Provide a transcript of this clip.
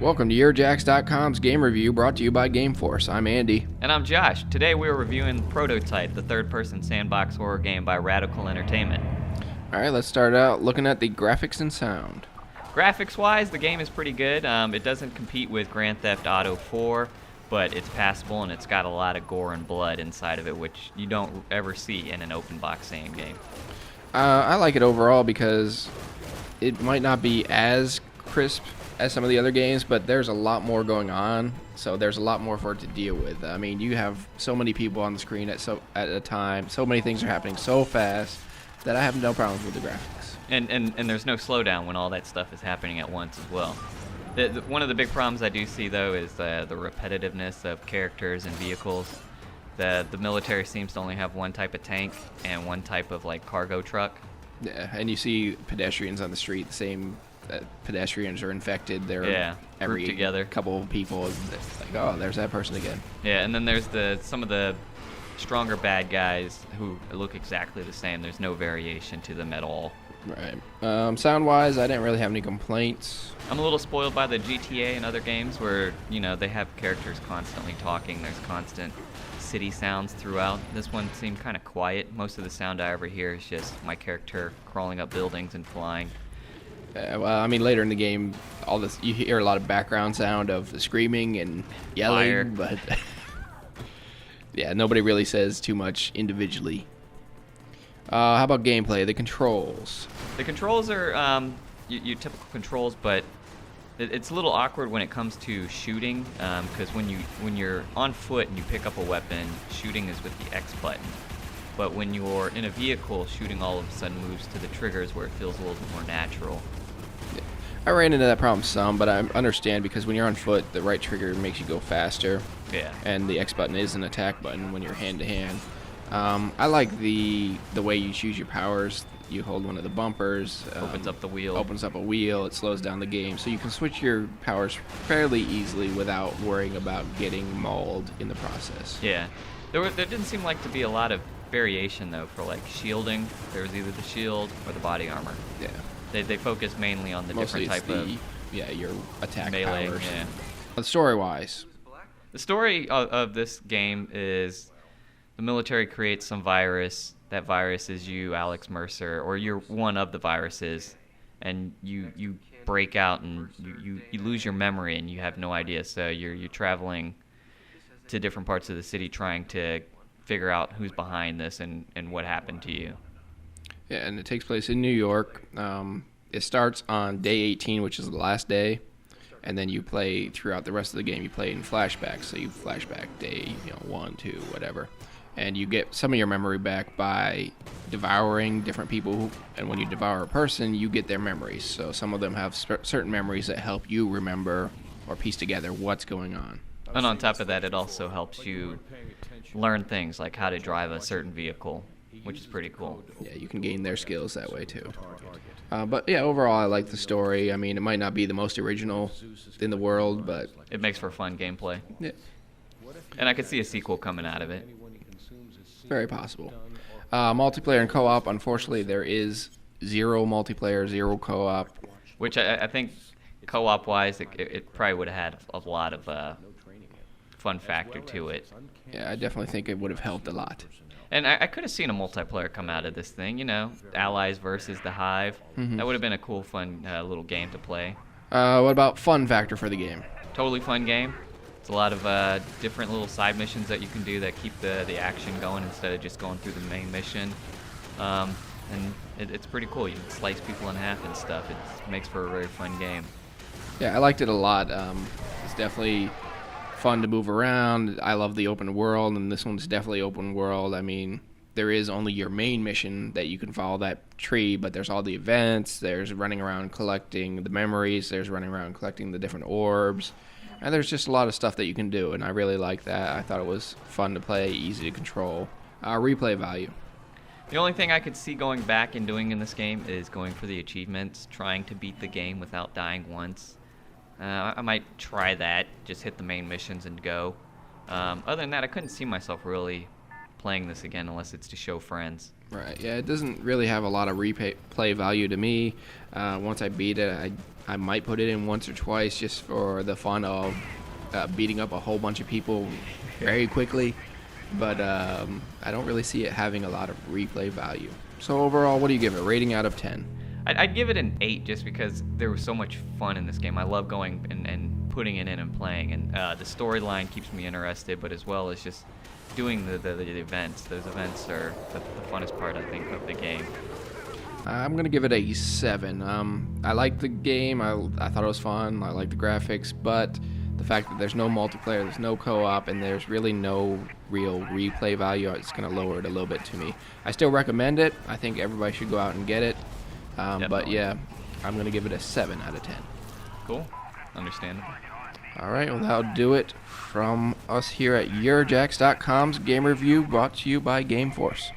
Welcome to YourJax.com's game review brought to you by GameForce. I'm Andy. And I'm Josh. Today we're reviewing Prototype, the third-person sandbox horror game by Radical Entertainment. Alright, let's start out looking at the graphics and sound. Graphics-wise, the game is pretty good. It doesn't compete with Grand Theft Auto 4, but it's passable and it's got a lot of gore and blood inside of it, which you don't ever see in an open-box same game. I like it overall because it might not be as crisp as some of the other games, but there's a lot more going on, so there's a lot more for it to deal with. I mean, you have so many people on the screen at a time, so many things are happening so fast that I have no problems with the graphics. And there's no slowdown when all that stuff is happening at once as well. One of the big problems I do see, though, is the repetitiveness of characters and vehicles. The military seems to only have one type of tank and one type of, like, cargo truck. Yeah, and you see pedestrians on the street, the same pedestrians are infected. They're every together. Couple of people, it's like, oh, there's that person again. Yeah, and then there's some of the stronger bad guys who look exactly the same. There's no variation to them at all. Right. Sound-wise, I didn't really have any complaints. I'm a little spoiled by the GTA and other games where, you know, they have characters constantly talking. There's constant city sounds throughout. This one seemed kind of quiet. Most of the sound I ever hear is just my character crawling up buildings and flying. Well, I mean, later in the game, all this you hear a lot of background sound of screaming and yelling, Fire. But yeah, nobody really says too much individually. How about gameplay? The controls. The controls are your typical controls, but it's a little awkward when it comes to shooting, because when you're on foot and you pick up a weapon, shooting is with the X button. But when you're in a vehicle, shooting all of a sudden moves to the triggers where it feels a little bit more natural. I ran into that problem some, but I understand because when you're on foot, the right trigger makes you go faster. Yeah. And the X button is an attack button when you're hand to hand. I like the way you choose your powers. You hold one of the bumpers. Opens up the wheel. Opens up a wheel. It slows down the game, so you can switch your powers fairly easily without worrying about getting mauled in the process. Yeah. There didn't seem like to be a lot of variation though for like shielding. There was either the shield or the body armor. Yeah. They focus mainly on the Mostly different type of your attack melee. powers. Yeah. But story-wise, The story of this game is the military creates some virus. That virus is you, Alex Mercer, or you're one of the viruses, and you break out and you lose your memory and you have no idea. So you're traveling to different parts of the city trying to figure out who's behind this and what happened to you. yeah, and it takes place in New York. It starts on day 18, which is the last day, and then you play throughout the rest of the game. You play in flashbacks, so you flashback day 1, 2, whatever, and you get some of your memory back by devouring different people. And when you devour a person, you get their memories. So some of them have certain memories that help you remember or piece together what's going on. And on top of that, it also helps you learn things like how to drive a certain vehicle, which is pretty cool. Yeah, you can gain their skills that way too. But yeah, overall, I like the story. I mean, it might not be the most original in the world, but It makes for fun gameplay. yeah, And I could see a sequel coming out of it. very possible. Multiplayer and co-op, unfortunately, there is zero multiplayer, zero co-op. Which I think co-op-wise, it probably would have had a lot of fun factor to it. Yeah, I definitely think it would have helped a lot. And I could have seen a multiplayer come out of this thing, you know, Allies versus the Hive. Mm-hmm. That would have been a cool, fun little game to play. What about fun factor for the game? Totally fun game. It's a lot of different little side missions that you can do that keep the action going instead of just going through the main mission. And it's pretty cool. You can slice people in half and stuff. It makes for a very fun game. Yeah, I liked it a lot. It's definitely fun to move around. I love the open world, and this one's definitely open world. I mean, there is only your main mission that you can follow that tree, but there's all the events. There's running around collecting the memories. There's running around collecting the different orbs. And there's just a lot of stuff that you can do, and I really like that. I thought it was fun to play, easy to control. Replay value. The only thing I could see going back and doing in this game is going for the achievements, trying to beat the game without dying once. I might try that, just hit the main missions and go. Other than that, I couldn't see myself really playing this again unless it's to show friends. Right. Yeah, it doesn't really have a lot of replay value to me. Once I beat it, I might put it in once or twice just for the fun of beating up a whole bunch of people very quickly. But I don't really see it having a lot of replay value. So overall, what do you give it? Rating out of 10? I'd give it an 8 just because there was so much fun in this game. I love going and putting it in and playing, and the storyline keeps me interested, but as well as just doing the events. Those events are the funnest part, I think, of the game. I'm going to give it a 7. I liked the game. I thought it was fun. I like the graphics, but the fact that there's no multiplayer, there's no co-op, and there's really no real replay value, it's going to lower it a little bit to me. I still recommend it. I think everybody should go out and get it. But yeah, I'm going to give it a 7 out of 10. Cool. Understandable. All right, well, that'll do it from us here at YourJax.com's Game Review, brought to you by Game Force.